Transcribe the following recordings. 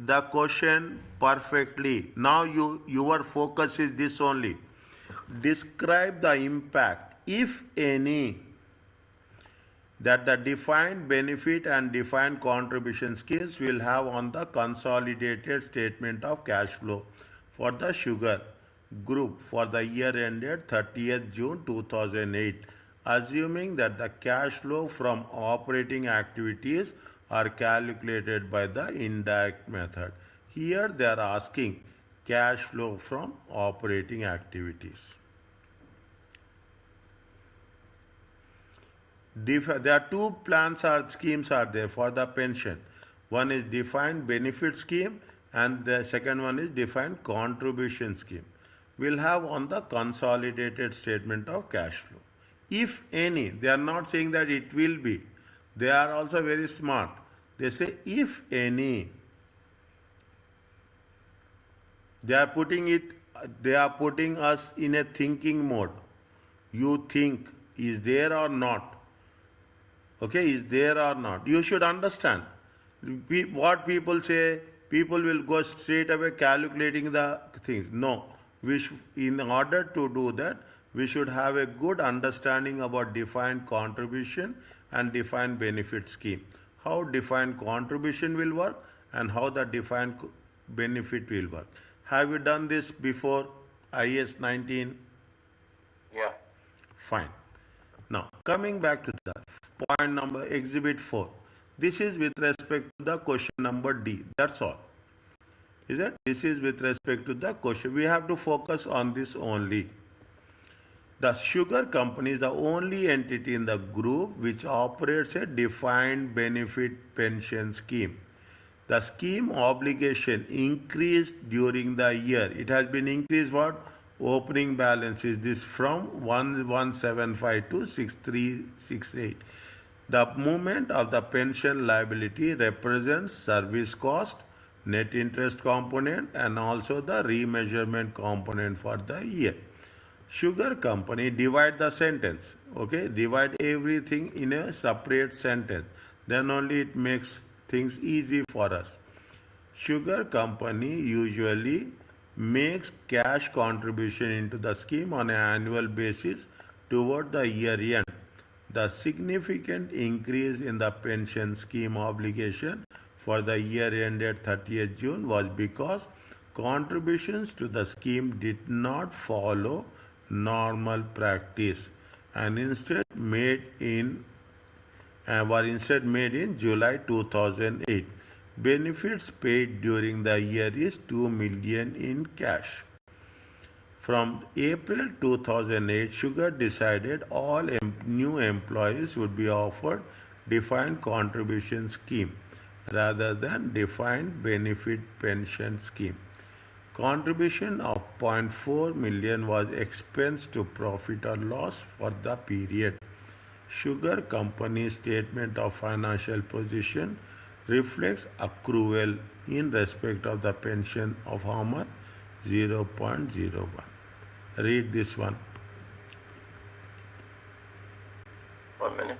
the question perfectly. Now your focus is this only. Describe the impact, if any, that the defined benefit and defined contribution schemes will have on the consolidated statement of cash flow for the sugar group for the year ended 30th June 2008, assuming that the cash flow from operating activities are calculated by the indirect method. Here they are asking cash flow from operating activities. There are two plans or schemes are there for the pension. One is defined benefit scheme and the second one is defined contribution scheme. We'll have on the consolidated statement of cash flow. If any, they are not saying that it will be. They are also very smart. They say if any. They are putting us in a thinking mode. You think, is there or not? Okay, is there or not? You should understand. What people say, people will go straight away calculating the things. No, in order to do that, we should have a good understanding about defined contribution and defined benefit scheme. How defined contribution will work and how the defined benefit will work. Have you done this before? IS 19? Yeah. Fine. Now, coming back to the point number exhibit 4. This is with respect to the question number D. That's all. Is it? This is with respect to the question. We have to focus on this only. The sugar company is the only entity in the group which operates a defined benefit pension scheme. The scheme obligation increased during the year. It has been increased what? Opening balance is this from 1175 to 6368. The movement of the pension liability represents service cost, net interest component and also the remeasurement component for the year. Sugar company divide the sentence, okay, divide everything in a separate sentence, then only it makes things easy for us. Sugar company usually makes cash contribution into the scheme on an annual basis toward the year end. The significant increase in the pension scheme obligation for the year ended 30th June was because contributions to the scheme did not follow normal practice and instead made in July 2008. Benefits paid during the year is 2 million in cash. From April 2008, Sugar decided all new employees would be offered defined contribution scheme rather than defined benefit pension scheme. Contribution of 0.4 million was expensed to profit or loss for the period. Sugar company statement of financial position reflects accrual in respect of the pension of how much? 0.01. Read this one. 1 minute.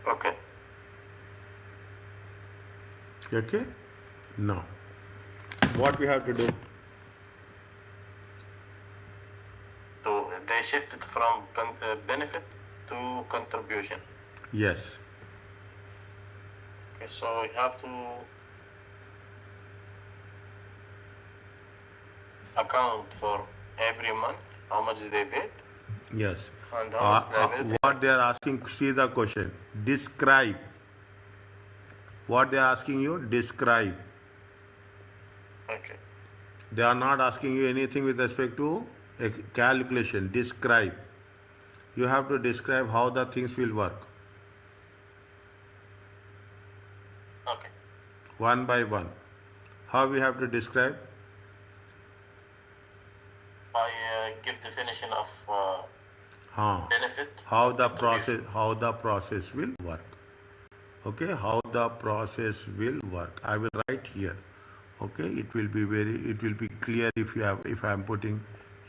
Okay. Okay? Now, what we have to do? So they shifted from benefit to contribution. Yes. so we have to account for every month how much they paid Yes. and how much liability. What they are asking, see the question. Describe. What they are asking you, describe. Okay. They are not asking you anything with respect to a calculation. Describe. You have to describe how the things will work. Okay. One by one. How we have to describe? I give definition of benefit. How of the contribution. process will work. Okay, how the process will work. I will write here. Okay, it will be clear if I am putting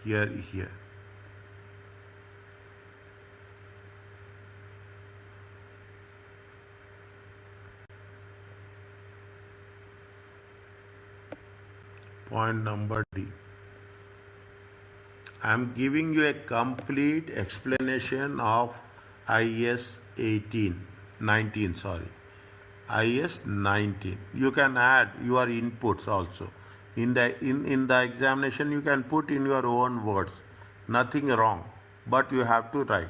here. Point number D. I am giving you a complete explanation of IS 19, sorry. IS 19. You can add your inputs also. In the examination, you can put in your own words. Nothing wrong, but you have to write.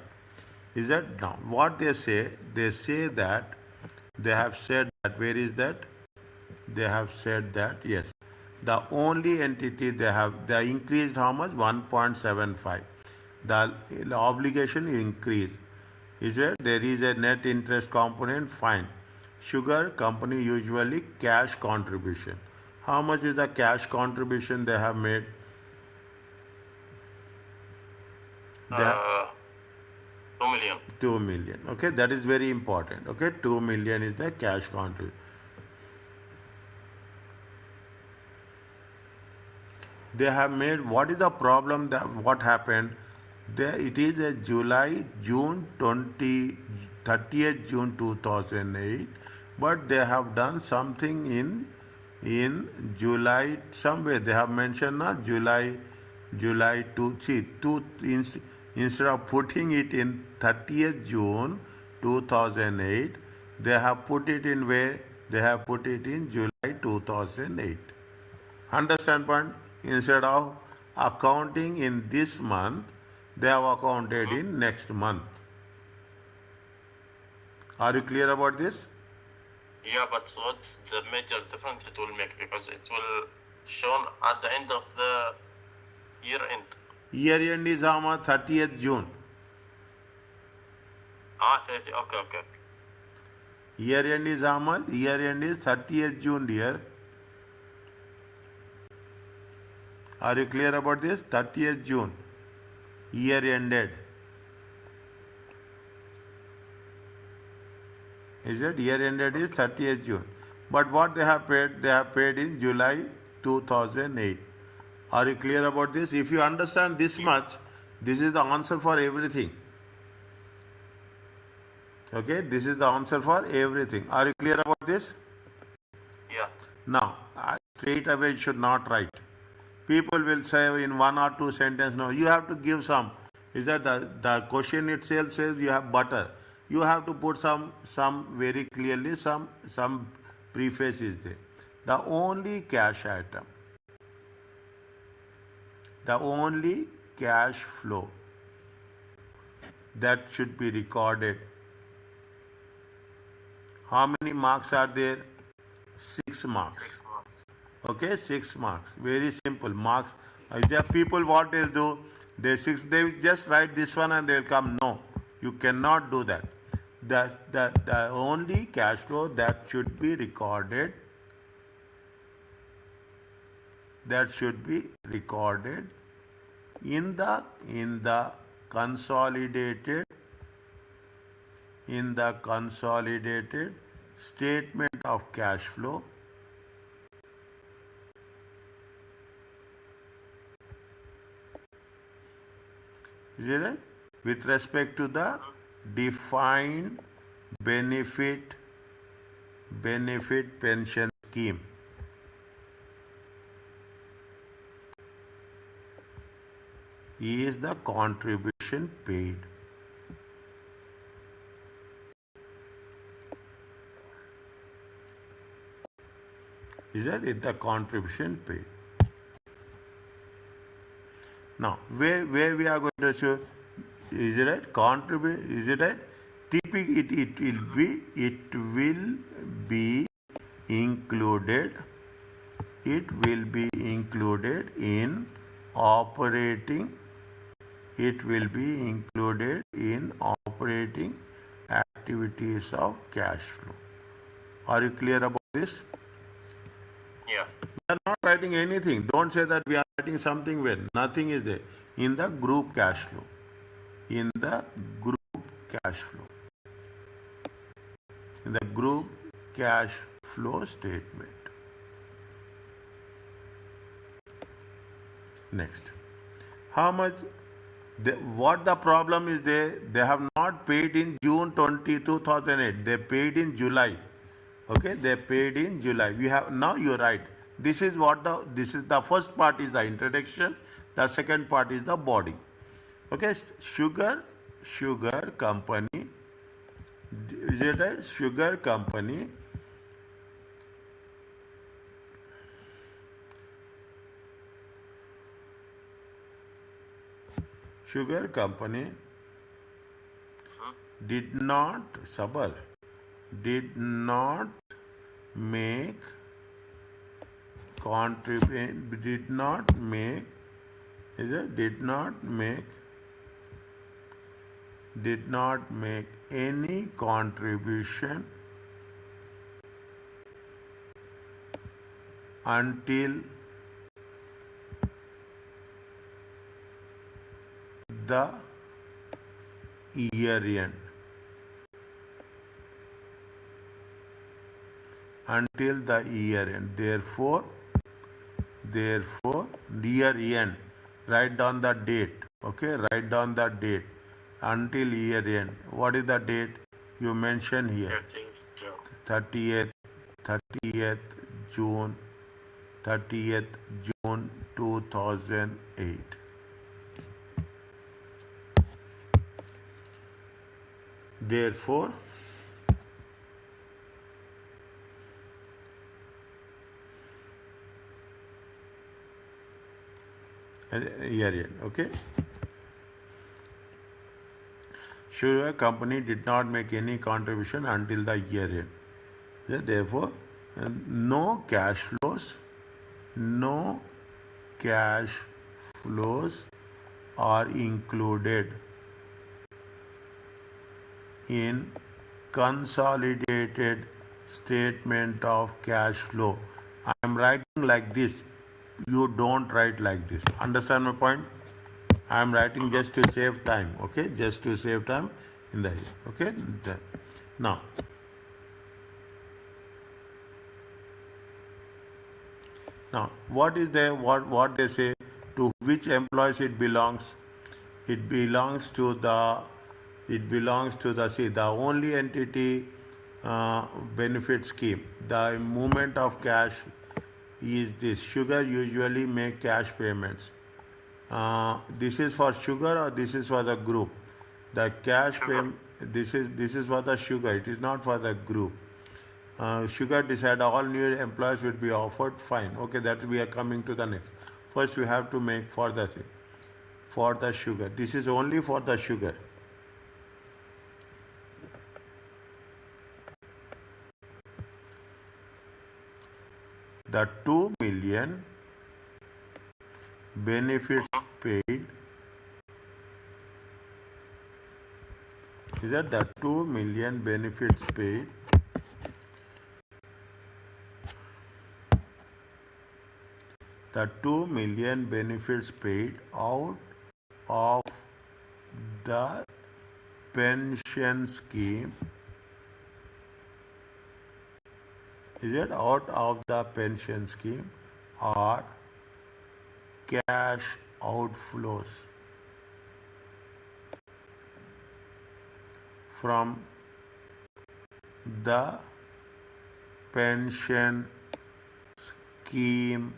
Is that now? What they say? They say that they have said that. Where is that? They have said that yes. The only entity they increased how much? 1.75. The obligation increased. Is it? There is a net interest component, fine. Sugar company usually cash contribution. How much is the cash contribution they have made? They 2 million. 2 million. Okay, that is very important. Okay, 2 million is the cash contribution. They have made, what is the problem that what happened? It is a June 30th June 2008, but they have done something in July somewhere. They have mentioned not July 2, instead of putting it in 30th June 2008, they have put it in where? They have put it in July 2008. Understand point? Instead of accounting in this month, they have accounted in next month. Are you clear about this? Yeah, but what's the major difference it will make? Because it will shown at the end of the year end. Year end is how much? 30th June. 30. Okay. Year end is how much? Year end is 30th June, dear. Are you clear about this? 30th June. Year ended. Is it? Year ended is 30th June. But what they have paid? They have paid in July 2008. Are you clear about this? If you understand this much, this is the answer for everything. Okay, this is the answer for everything. Are you clear about this? Yeah. Now, straight away you should not write. People will say in 1 or 2 sentences, no, you have to give some. Is that the question itself says you have butter. You have to put some very clearly, some preface is there. The only cash item, the only cash flow that should be recorded. How many marks are there? 6 marks. Okay, 6 marks. Very simple. Marks. There people what they'll do, they just write this one and they'll come. No, you cannot do that. The only cash flow that should be recorded, in the consolidated statement of cash flow. Is it right? With respect to the defined benefit pension scheme. Is the contribution paid? Is that it? The contribution paid. Now, where we are going to show, is it right? Contribute, is it right? Typically, it will be included, it will be included in operating, it will be included in operating activities of cash flow. Are you clear about this? Yeah. We are not writing anything. Don't say that we are writing something where nothing is there. In the group cash flow. In the group cash flow. In the group cash flow statement. Next. How much? What the problem is they have not paid in June 2008. They paid in July. Okay, they paid in July. We have now you're right. This is the first part is the introduction. The second part is the body. Okay, sugar company. Is it right? Sugar company. Sugar company did not make contribute did not make is it did not make any contribution until the year end. Until the year end. Therefore, year end. Write down the date. Okay, write down the date. Until year end. What is the date? You mention here. 30th June. 30th June 2008. Therefore, year end, okay? Sugar company did not make any contribution until the year end. Therefore, no cash flows are included in consolidated statement of cash flow. I am writing like this. You don't write like this. Understand my point? I am writing just to save time. Okay, just to save time in the okay. Now, what is there? What they say? To which employees it belongs? It belongs to the. See, the only entity benefit scheme. The movement of cash is this. Sugar usually make cash payments. This is for sugar or this is for the group? The cash payment. This is for the sugar. It is not for the group. Sugar decide all new employees will be offered. Fine. Okay, that we are coming to the next. First, we have to make for the sugar. This is only for the sugar. The 2 million benefits paid is that the 2 million benefits paid out of the pension scheme out of the pension scheme are cash outflows from the pension scheme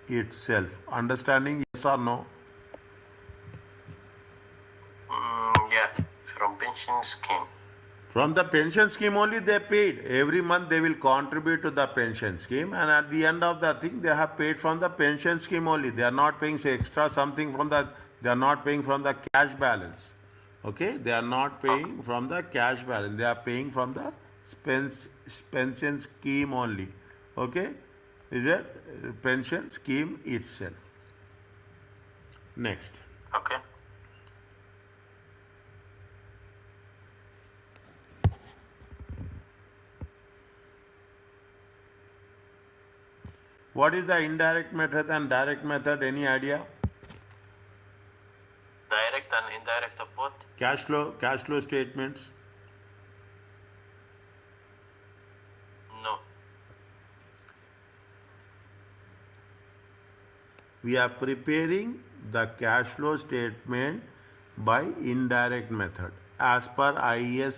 itself. Understanding, yes or no? Yeah, from pension scheme. From the pension scheme only they paid. Every month they will contribute to the pension scheme, and at the end of the thing they have paid from the pension scheme only. They are not paying say, extra something from the, they are not paying from the cash balance. Okay, they are not paying from the cash balance. They are paying from the pension scheme only. Okay, is it pension scheme itself. Next. Okay. What is the indirect method and direct method? Any idea? Direct and indirect of what? Cash flow statements. No. We are preparing the cash flow statement by indirect method. As per IES,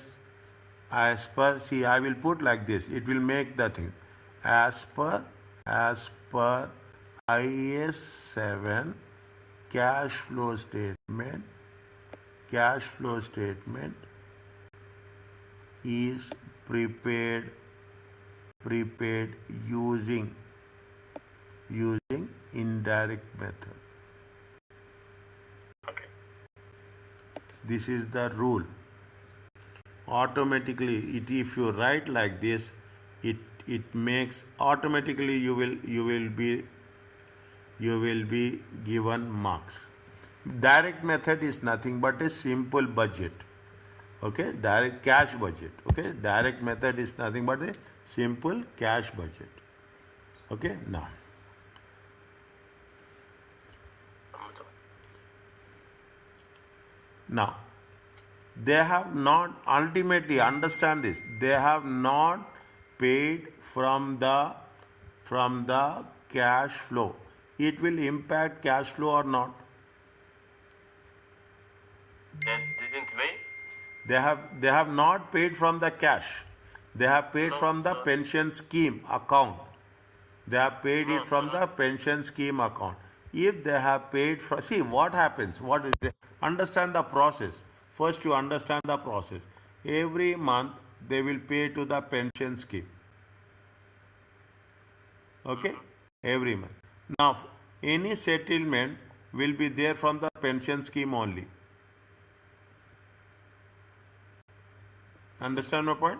see, I will put like this, it will make the thing. As per IES 7, cash flow statement is prepared using indirect method. Okay. This is the rule. Automatically, if you write like this, it makes automatically you will be given marks. Direct method is nothing but a simple budget. Okay, direct cash budget. Okay, direct method is nothing but a simple cash budget. Okay, now they have not, ultimately understand this, they have not paid from the cash flow. It will impact cash flow or not? They didn't pay? They have not paid from the cash. They have paid from the pension scheme account. They have paid it from the pension scheme account. If they have paid for, see what happens, what is the, understand the process. First you understand the process. Every month they will pay to the pension scheme. Okay, every month. Now any settlement will be there from the pension scheme only. Understand my point?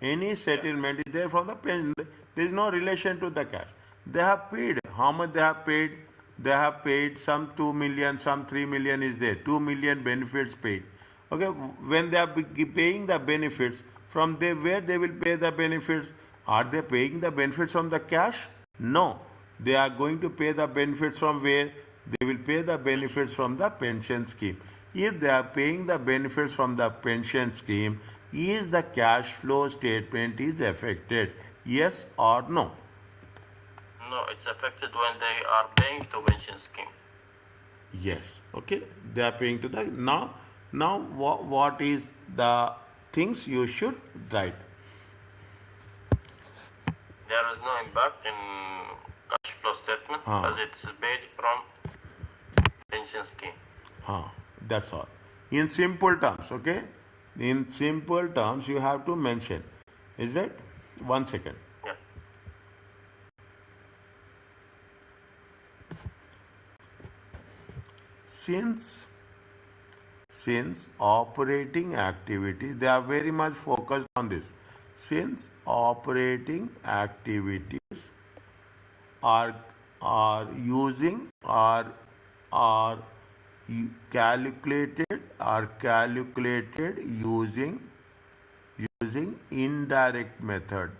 Any settlement is there from the pension. There is no relation to the cash. They have paid. How much they have paid? They have paid some 2 million, some 3 million is there. 2 million benefits paid. Okay, when they are paying the benefits, from there where they will pay the benefits? Are they paying the benefits from the cash? No. They are going to pay the benefits from where? They will pay the benefits from the pension scheme. If they are paying the benefits from the pension scheme, is the cash flow statement is affected? Yes or no? No, it's affected when they are paying to pension scheme. Yes. Okay. They are paying to the, now what is the things you should write? There is no impact in cash flow statement as it's paid from pension scheme. That's all. In simple terms, okay? In simple terms, you have to mention. Is that? 1 second. Yeah. Since operating activity, they are very much focused on this. Since operating activities are calculated using indirect method.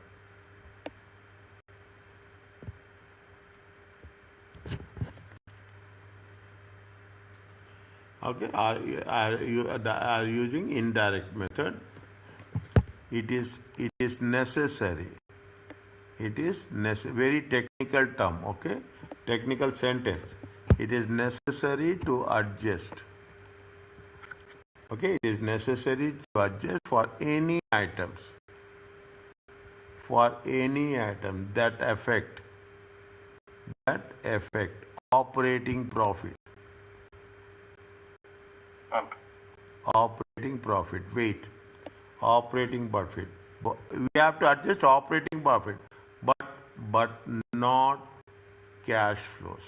Okay, are using indirect method. It is necessary. It is very technical term. Okay, technical sentence. It is necessary to adjust. Okay, it is necessary to adjust for any items. For any item that affect operating profit. Okay. Operating profit. Wait. operating profit. We have to adjust operating profit, but not cash flows.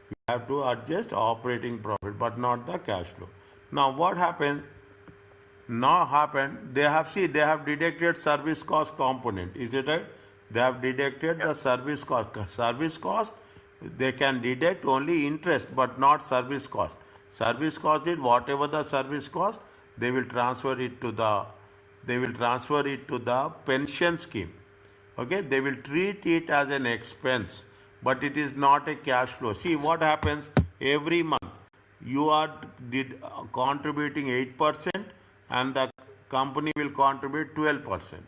We have to adjust operating profit, but not the cash flow. Now what happened? Now happened, they have deducted service cost component. Is it right? They have deducted the service cost. Service cost, they can deduct only interest but not service cost. Service cost is whatever the service cost, they will transfer it to the pension scheme. Okay, they will treat it as an expense, but it is not a cash flow. See what happens every month. You are contributing 8% and the company will contribute 12%.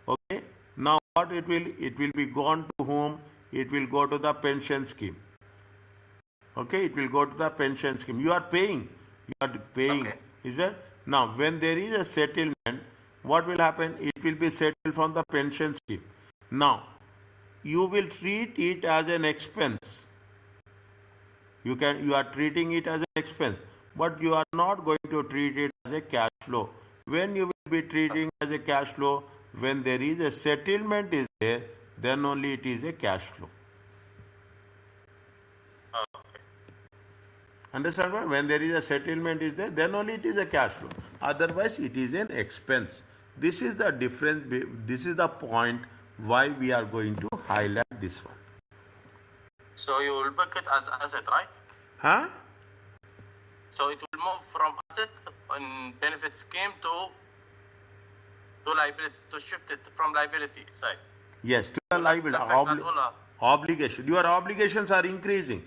Okay, now what it will be gone to whom? It will go to the pension scheme. Okay, it will go to the pension scheme. You are paying. Okay. Is it? Now when there is a settlement, what will happen? It will be settled from the pension scheme. Now you will treat it as an expense. You are treating it as an expense, but you are not going to treat it as a cash flow. When you will be treating as a cash flow, when there is a settlement is there, then only it is a cash flow. Okay. Understand what? When there is a settlement is there, then only it is a cash flow. Otherwise, it is an expense. This is the difference. This is the point why we are going to highlight this one. So you will book it as asset, right? Huh? So it will move from asset in benefit scheme to liability, to shift it from liability side. Yes, to the liability. Obligation. Your obligations are increasing.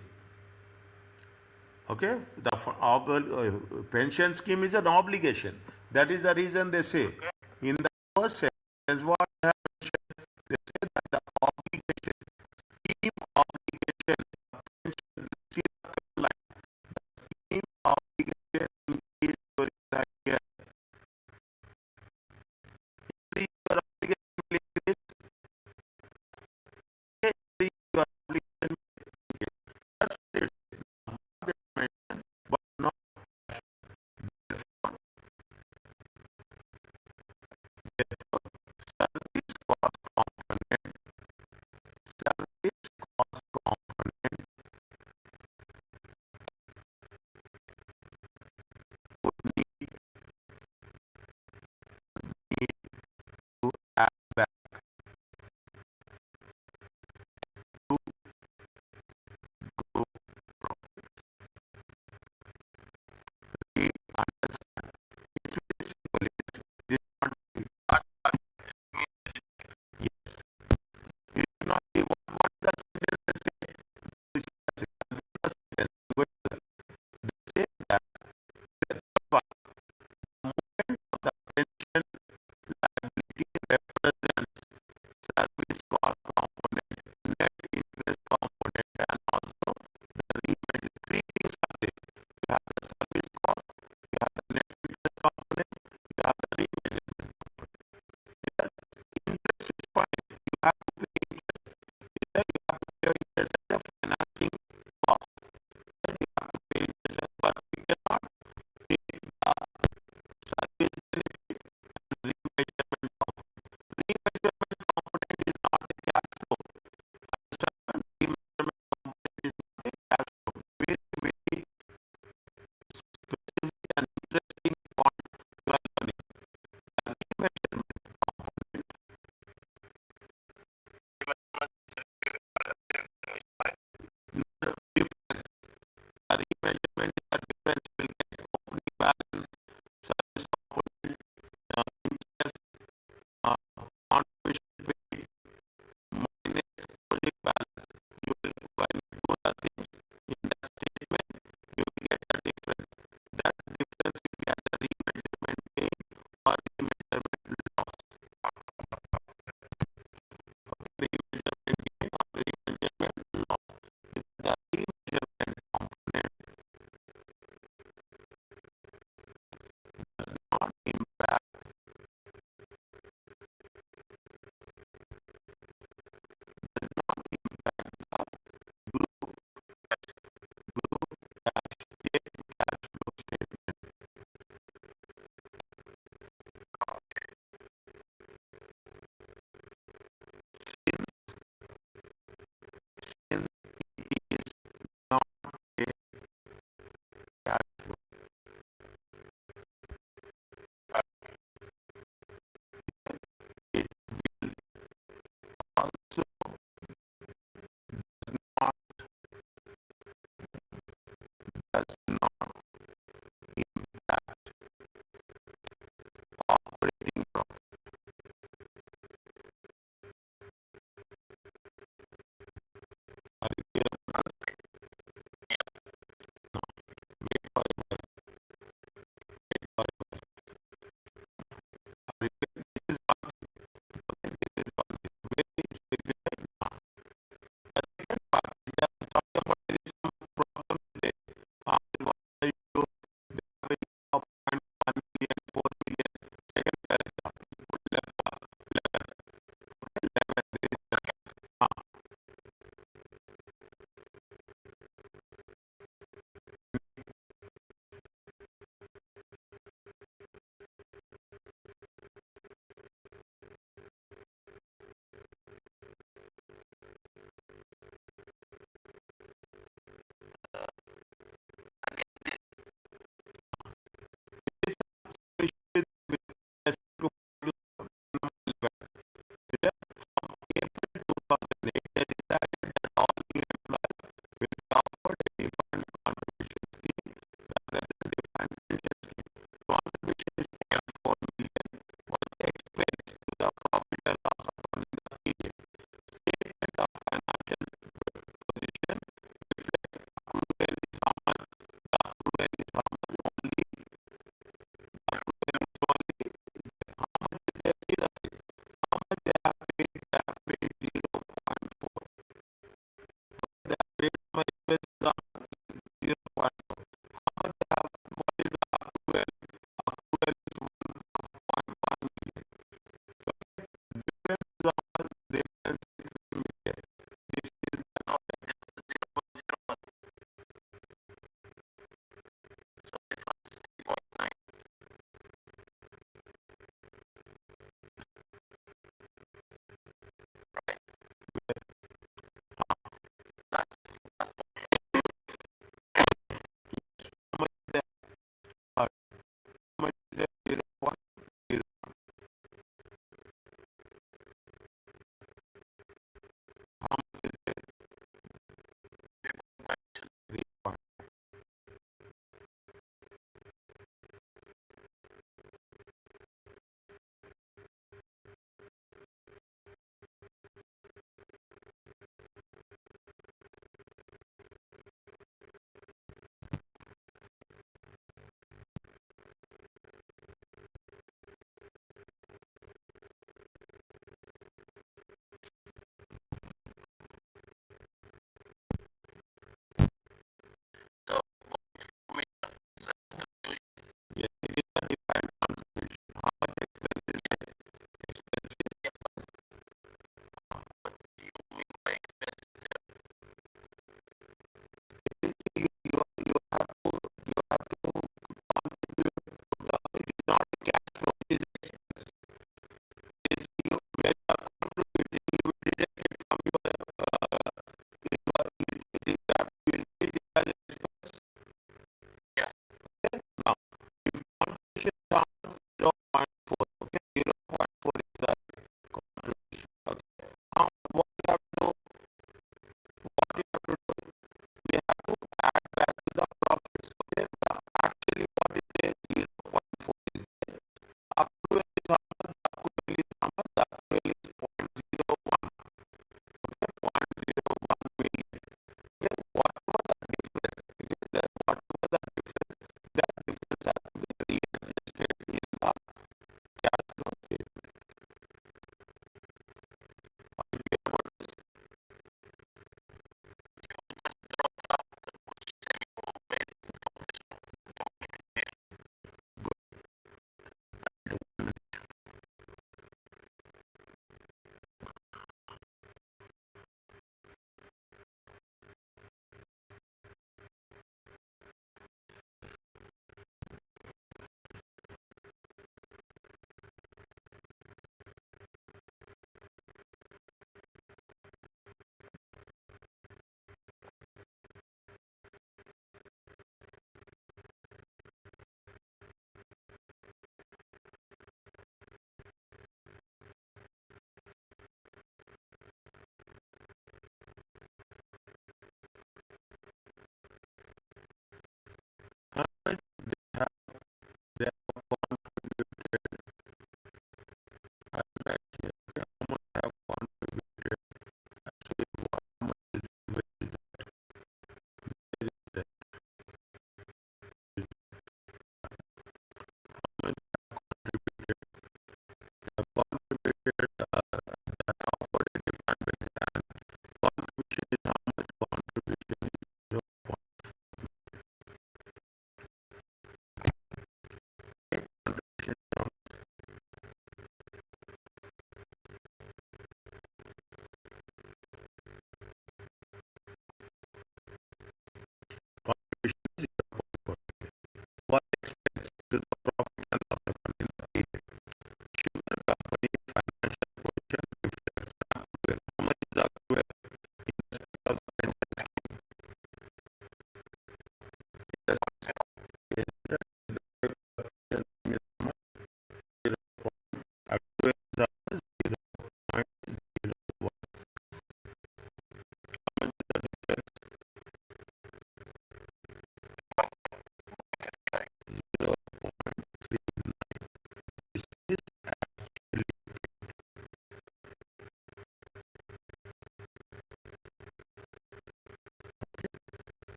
Okay? The pension scheme is an obligation. That is the reason they say. Okay. In the first sentence, what